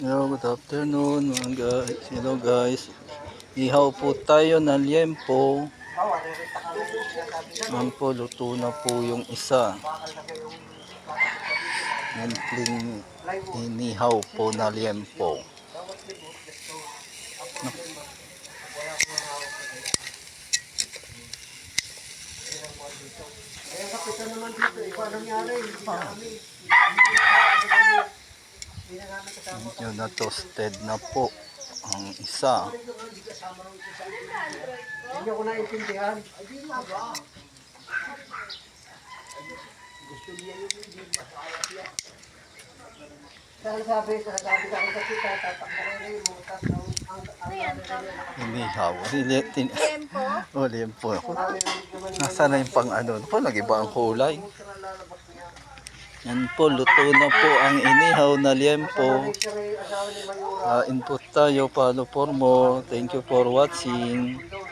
Hello, good afternoon mga guys. Hello guys. Ihaw po tayo ng liempo. Yan po, luto na po yung isa. Simpleng inihaw po na liempo. Yun na, toasted na po ang isa. Hindi ko naintindihan. Sabi ka kasi tatakbo mo Inihaw. Liempo? Oh, liempo. Nasaan na yung pang ano? Po, nag-iba ang kulay. Yan po, luto na po ang inihaw na liempo. Input tayo, follow for more. Thank you for watching.